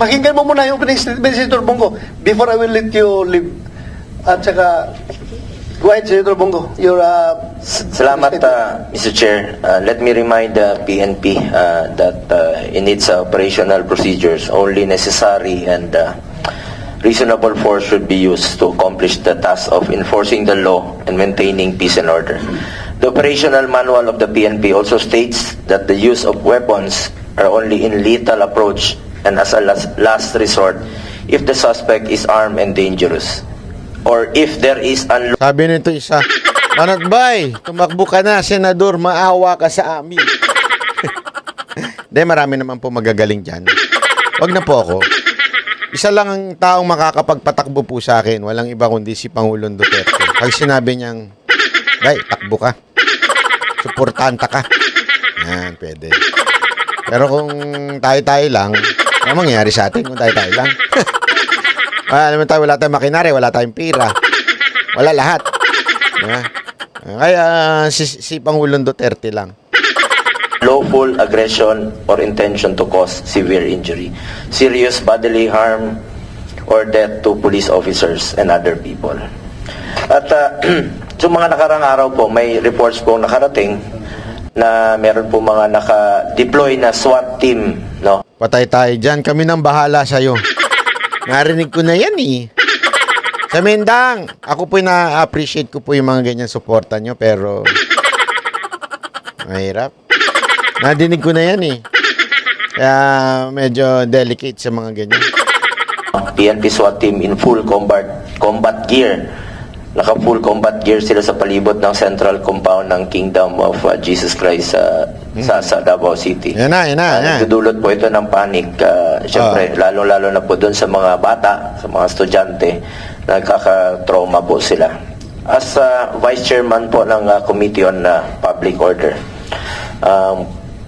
Pakinggan mo muna yung opening statement, Senator Bongo, before I will let you leave. At saka, go ahead, Senator Bongo. Your, Salamat, Mr. Chair. Let me remind the PNP that in its operational procedures, only necessary and reasonable force should be used to accomplish the task of enforcing the law and maintaining peace and order. The operational manual of the PNP also states that the use of weapons are only in lethal approach and as a last resort if the suspect is armed and dangerous, or if there is Sabi nito isa, Manatbay, tumakbo ka na, Senador, maawa ka sa amin. Hindi, marami naman po magagaling dyan. Wag na po ako. Isa lang ang taong makakapagpatakbo po sa akin, walang iba kundi si Pangulong Duterte. Pag sinabi niyang, Bay, takbo ka. Suportanta ka. Yan, pwede. Pero kung tayo-tayo lang, ano mangyayari sa atin kung tayo-tayo lang? Wala tayong makinari, wala tayong pira. Wala lahat. Kaya si Pangulong Duterte lang. lawful aggression or intention to cause severe injury, serious bodily harm, or death to police officers and other people. At sa mga nakarang araw po, may reports po nakarating na meron po mga naka-deploy na SWAT team, no? Patay tayo dyan. Kami nang bahala sa'yo. Narinig ko na yan eh. Sa Mendang, ako po na-appreciate ko po yung mga ganyan suporta nyo, pero mahirap. Nadinig ko na yan eh. Kaya medyo delicate sa mga ganyan. PNP SWAT team in full combat gear. Naka-full combat gear sila sa palibot ng central compound ng Kingdom of Jesus Christ sa Davao City. Yan na. Nagdudulot po ito ng panic. Siyempre, lalo-lalo na po doon sa mga bata, sa mga estudyante, nagkaka-trauma po sila. As Vice Chairman po ng Committee on Public Order,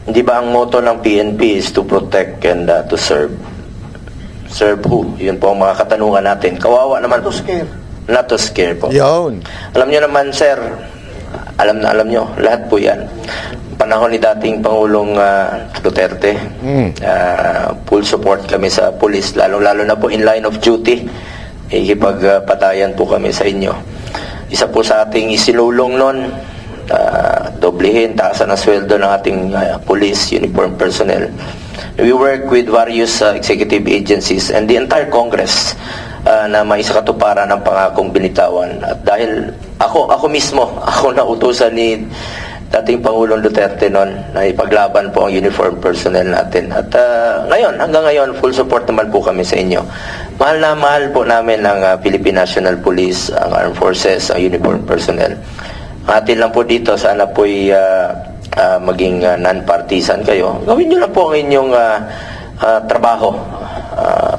hindi ba ang motto ng PNP is to protect and to serve? Serve who? Yun po ang mga katanungan natin. Kawawa naman. to scare. Not to scare po. Yun. Alam nyo naman, sir, alam nyo, lahat po yan. Panahon ni dating Pangulong Duterte, full support kami sa police, lalo na po in line of duty. Ikipagpatayan po kami sa inyo. Isa po sa ating isinulong nun, doblehin, taasan ang sweldo ng ating police, uniform personnel. We work with various executive agencies and the entire Congress na maisakatuparan ng pangakong binitawan. At dahil ako mismo, ako na utusan ni dating Pangulong Duterte noon na ipaglaban po ang uniform personnel natin. At hanggang ngayon, full support naman po kami sa inyo. Mahal na mahal po namin ang Philippine National Police, ang Armed Forces, ang uniform personnel. Atin lang po dito, sana po'y maging non-partisan kayo. Gawin nyo lang po ang inyong trabaho.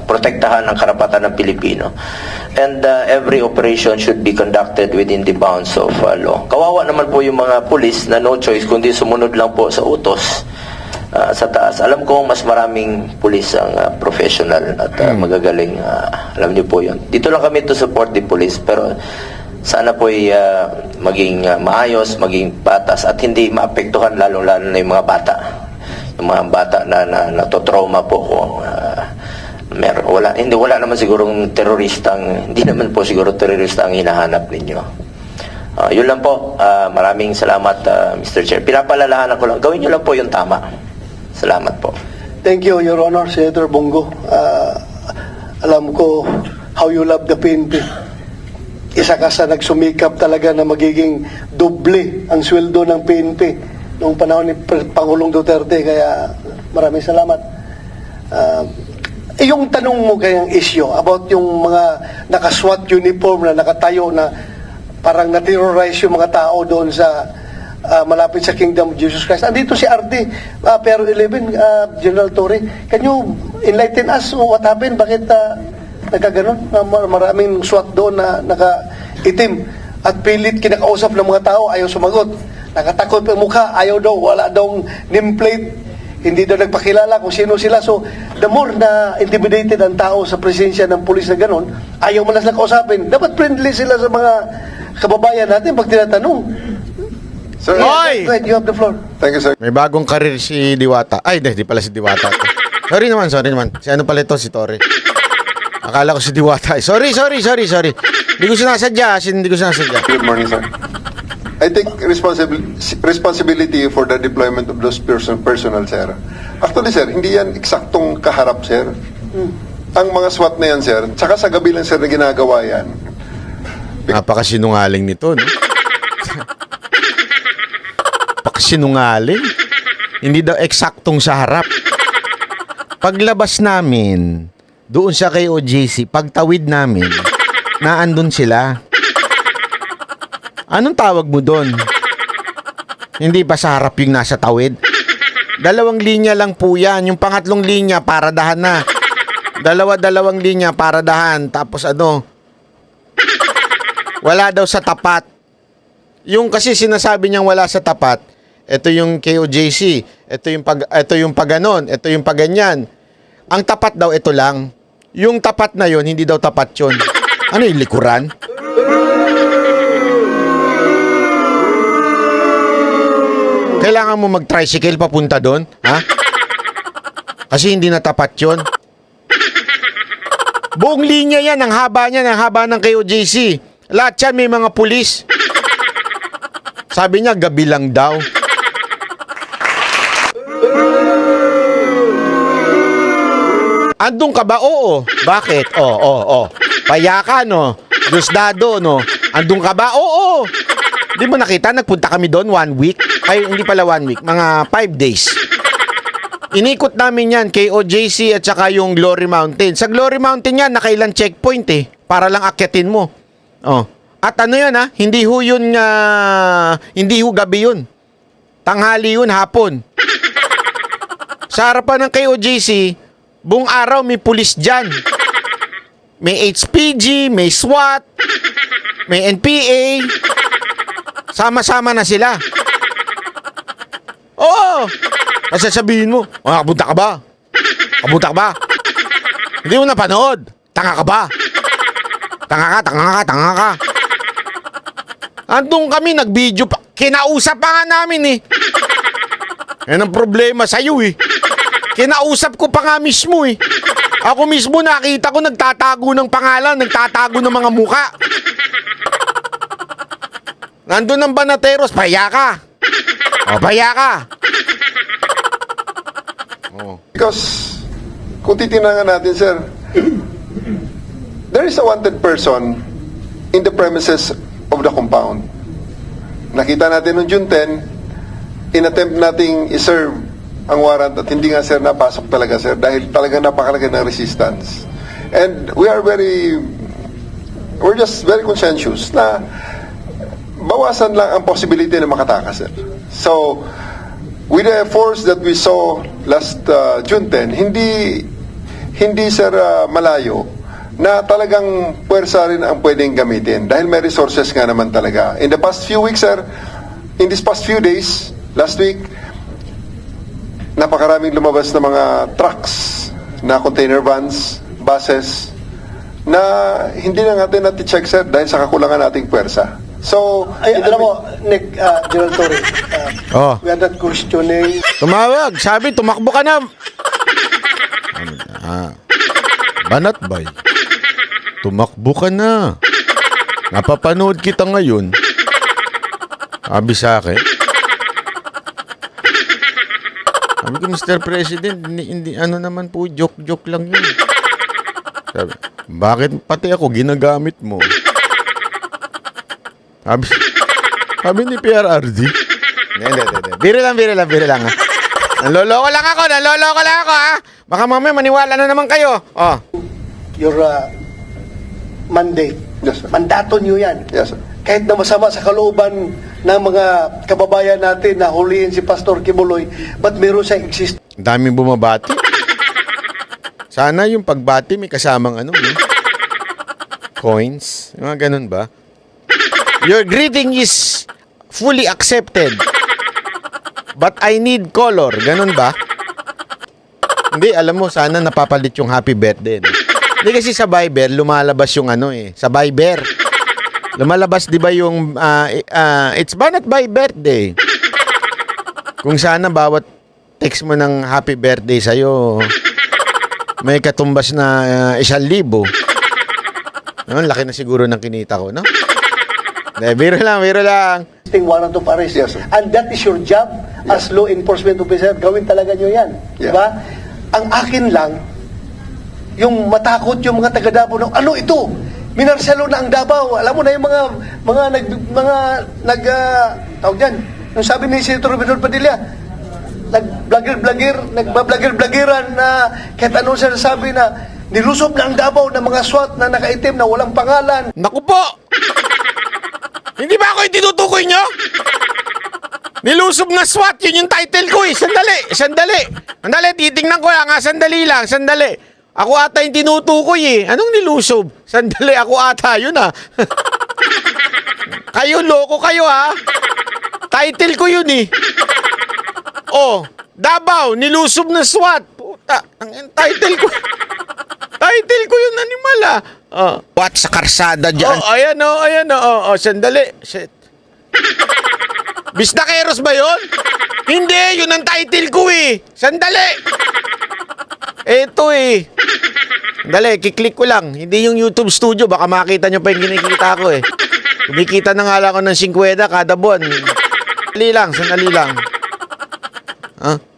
Protektahan ang karapatan ng Pilipino. And every operation should be conducted within the bounds of law. Kawawa naman po yung mga pulis na no choice kundi sumunod lang po sa utos sa taas. Alam ko mas maraming pulis ang professional at magagaling. Alam niyo po yun. Dito lang kami to support the police, pero sana po maging maayos, maging patas at hindi maapektuhan lalong-lalo na yung mga bata. Yung mga bata na natotrauma po ko. Wala naman sigurong teroristang, hindi naman po siguro terorista ang hinahanap ninyo. Yun lang po. Maraming salamat, Mr. Chair. Pinapalalahanan ko lang, gawin nyo lang po yung tama. Salamat po. Thank you, Your Honor, Senator Bongo. Alam ko how you love the PNP. Isa ka sa nagsumikap talaga na magiging doble ang sweldo ng PNP noong panahon ni Pangulong Duterte. Kaya maraming salamat. Yung tanong mo kayang issue about yung mga naka-SWAT uniform na nakatayo na parang na-terrorize yung mga tao doon sa malapit sa Kingdom of Jesus Christ. Andito si RD, Pero 11, General Torre. Can you enlighten us what happened? Bakit nagkaganon? Maraming SWAT doon na naka-itim at pilit kinakausap ng mga tao, ayaw sumagot. Nakatakot ang mukha, ayaw daw, wala daw nameplate. Hindi daw nagpakilala kung sino sila. So, the more na intimidated ang tao sa presensya ng pulis na gano'n, ayaw man lang kausapin. Dapat friendly sila sa mga kababayan natin pag tinatanong. Sir, Hoy! Go ahead, you have the floor. thank you, sir. May bagong karir si Diwata. Ay, di pala si Diwata. Sorry naman. Si ano pala ito, si Torre. Akala ko si Diwata. Sorry. Hindi ko sinasadya. Good morning, sir. I take responsibility for the deployment of those personnel, sir. Actually, sir, hindi yan eksaktong kaharap, sir. Ang mga SWAT na yan, sir, tsaka sa gabi lang, sir, na ginagawa yan. Napakasinungaling nito, no? Napakasinungaling. Hindi daw eksaktong sa harap. Paglabas namin, doon sa KOJC, pagtawid namin, naandun sila. Anong tawag mo doon? Hindi pa sa harap yung nasa tawid? 2 linya lang po yan. Yung pangatlong linya, paradahan na. 2 linya, paradahan. Tapos ano? Wala daw sa tapat. Yung kasi sinasabi niyang wala sa tapat, ito yung KOJC, ito yung paganon, ito yung paganyan. Ang tapat daw ito lang. Yung tapat na yon, hindi daw tapat yon. Ano yung likuran? Kailangan mo mag-tricycle papunta doon, ha? Kasi hindi na tapat yon. Buong linya yan, ang haba niyan, ang haba ng KOJC. Lahat yan may mga pulis. Sabi niya, gabi lang daw. Andun ka ba? Oo. Bakit? Oo. Payaka, no? Dusdado, no? Andun ka ba? Oo. Di mo nakita? Nagpunta kami doon 1 week. Ay, hindi pala 1 week. Mga 5 days. Inikot namin yan, KOJC at saka yung Glory Mountain. Sa Glory Mountain yan, nakailang checkpoint eh. Para lang akyatin mo. Oh. At ano yan ha? Hindi ho yun, hindi ho gabi yun. Tanghali yun, hapon. Sa harapan ng KOJC, buong araw may pulis dyan. May HPG, may SWAT, may NPA. Sama-sama na sila. Oo! Kasi sabihin mo, kabunta ka ba? Kabunta ka ba? Hindi mo napanood. Tanga ka ba? Tanga ka. Andun kami, nag-video pa. Kinausap pa nga namin eh. Yan ang problema sa'yo eh. Kinausap ko pa nga mismo eh. Ako mismo nakita ko nagtatago ng pangalan, nagtatago ng mga muka. Nandun ang Banateros, paya ka. Paya ka. Because, kung titingnan natin, sir, there is a wanted person in the premises of the compound. Nakita natin noong June 10, in-attempt nating iserve ang warrant at hindi nga, sir, napasok talaga, sir, dahil talagang napakalaki ng resistance. And we're just very conscientious na bawasan lang ang possibility na makatakas, sir. So, with the force that we saw last June 10, hindi sir malayo na talagang puwersa rin ang pwedeng gamitin dahil may resources nga naman talaga. In the past few weeks, sir, in these past few days, last week, napakaraming lumabas na mga trucks, na container vans, buses, na hindi na natin nati-check, sir, dahil sa kakulangan nating puwersa. So, Alam mo, Nick, General Torre, we are not questioning. Tumawag. Sabi, tumakbo ka na. Banat bay. Tumakbo ka na. Napapanood kita ngayon. Sabi sa akin. Sabi ko, Mr. President, hindi, ano naman po, joke lang yun. Sabi, bakit pati ako ginagamit mo? Sabi ni PRRD. Hindi. Biro lang. Ha? Naloloko lang ako, ha? Baka mamaya maniwala na naman kayo. Your mandate. Yes, sir. Mandato nyo yan. Yes, sir. Kahit na masama sa kalooban ng mga kababayan natin na huliin si Pastor Kibuloy, ba't meron siyang exist? Ang daming bumabati. Sana yung pagbati may kasamang no? Coins. Yung mga ganun ba? Your greeting is fully accepted. But I need color. Ganun ba? Hindi, alam mo, sana napapalit yung happy birthday. No? Hindi kasi sa Viber, lumalabas yung sa Viber. Lumalabas, di ba yung, it's Banat by birthday. Kung sana bawat text mo ng happy birthday sa'yo, may katumbas na 1,000. Ang laki na siguro ng kinita ko, no? Biro lang, biro lang. Warrant of arrest. Yes, sir. And that is your job as law enforcement officer. Gawin talaga nyo yan. Yeah. Diba? Ang akin lang, yung matakot yung mga taga Davao, ano ito? Minarsalo na ang Davao. Alam mo na yung tawag dyan. Yung sabi ni Senator Robinson Padilla, nagbablogger-bloggeran na kahit anong sinasabi na nilusob na ang Davao ng mga SWAT na nakaitim na walang pangalan. Naku po! Hindi ba ako yung tinutukoy nyo? Nilusob na SWAT, yun yung title ko eh. Sandali, titingnan ko lang ha. Sandali. Ako ata yung tinutukoy eh. Anong nilusob? Sandali, ako ata yun ha. Kayo, loko kayo ha. Title ko yun eh. Oh, Davao, nilusob na SWAT. Puta, ang title ko. Title ko yun, animal ah. What sa karsada dyan? Ayan o. Sandali. Shit. Bisnakeros ba yun? Hindi, yun ang title ko eh. Sandali. Eto eh. Sandali, kiklik ko lang. Hindi yung YouTube studio, baka makita nyo pa yung kinikita ko eh. Kumikita na nga lang ako ng 50 kada buwan. Sandali lang.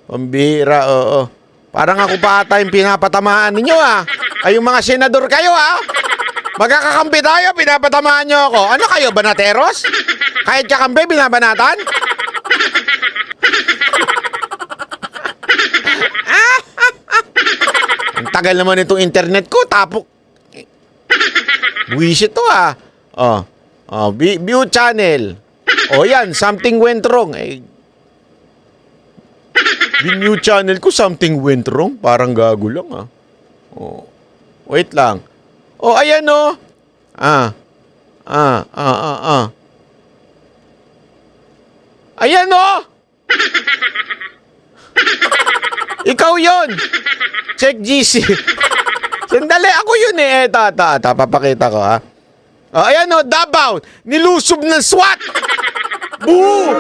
Pambira, oo. Parang ako pa ata yung pinapatamaan ninyo ah. Ay, yung mga senador kayo ah. Magkakakampi tayo, pinapatamaan nyo ako. Ano kayo, banateros? Kahit kakampi, binabanatan? Ang tagal naman itong internet ko, tapok. Buwisit to ah. View channel. Yan, something went wrong. View channel ko, something went wrong. Parang gago lang ah. Wait lang. Ayan o. Ayan o. Ikaw yon. Check GC. Sandali, ako yun eh. Papakita ko ha. Ayan o, Davao. Nilusob ng SWAT. Boo!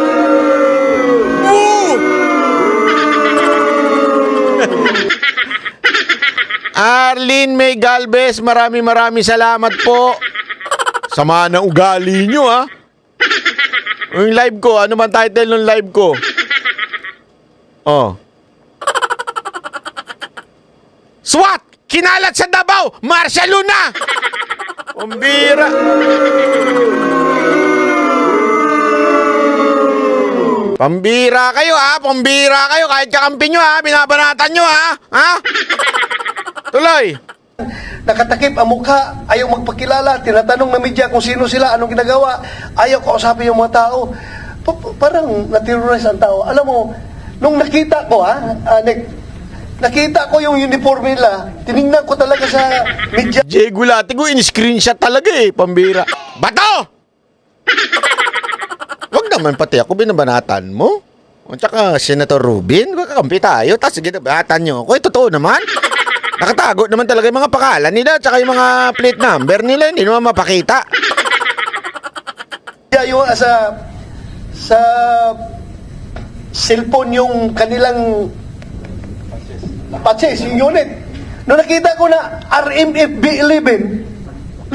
Arlene May Galvez, maraming salamat po. Sama na ugali nyo, ha? Yung live ko, ano man title ng live ko? SWAT! Kinalat sa Davao! Marcia Luna! Pambira! Pambira kayo, ha? Pambira kayo! Kahit kakampi nyo, ha? Binabanatan nyo, ha? Tuloy. Nakatakip ang mukha, ayaw magpakilala, tinatanong ng media kung sino sila, anong ginagawa, ayaw kausapin yung mga tao. Parang na-terrorize ang tao. Alam mo, nung nakita ko, nakita ko yung uniforme nila, tinignan ko talaga sa media. Jay Gulati ko, in-screenshot talaga eh, pambira. Bato! Wag naman pati ako, binabanatan mo. At saka, Senator Rubin, kakampi tayo, tapos binabanatan nyo ako. Totoo naman. Nakatago naman talaga yung mga pangalan nila at saka yung mga plate number nila, hindi naman mapakita. Yung sa cellphone yung kanilang patches, yung unit. Nung nakita ko na RMF B11,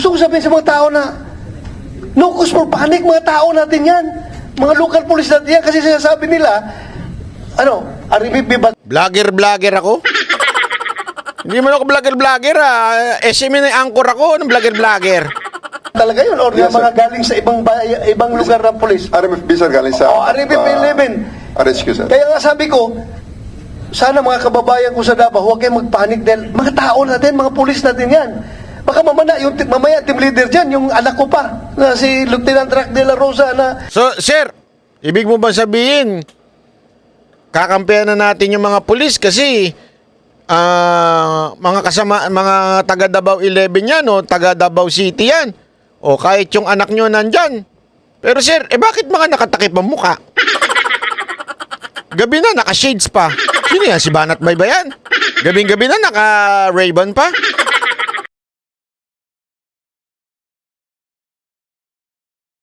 gusto ko sabihin sa mga tao na no cause for panic, mga tao natin yan. Mga local police natin yan kasi sinasabi nila, RMF B11. Vlogger ako? Hindi man ako vlogger SM na anchor ako ng vlogger. Talaga yun, or Yes, yung mga galing sa ibang lugar ng police. RMFB, sir, galing sa... RMF B11. RHQ, sir. Kaya nga sabi ko, sana mga kababayan ko sa Davao, huwag kayong magpanik dahil mga tao natin, mga pulis natin yan. Baka mamaya team leader dyan, yung anak ko pa, na si Lieutenant Rack de la Rosa na... So, sir, ibig mo ba sabihin, kakampihan na natin yung mga pulis kasi mga taga Davao 11 yan o taga Davao City yan o kahit yung anak nyo nandyan. Pero sir, bakit mga nakatakip ang mukha? Gabi na, naka-shades pa. Sino yan? Si Banat Bay ba yan? Gabing-gabi na, naka-Ray-Ban pa?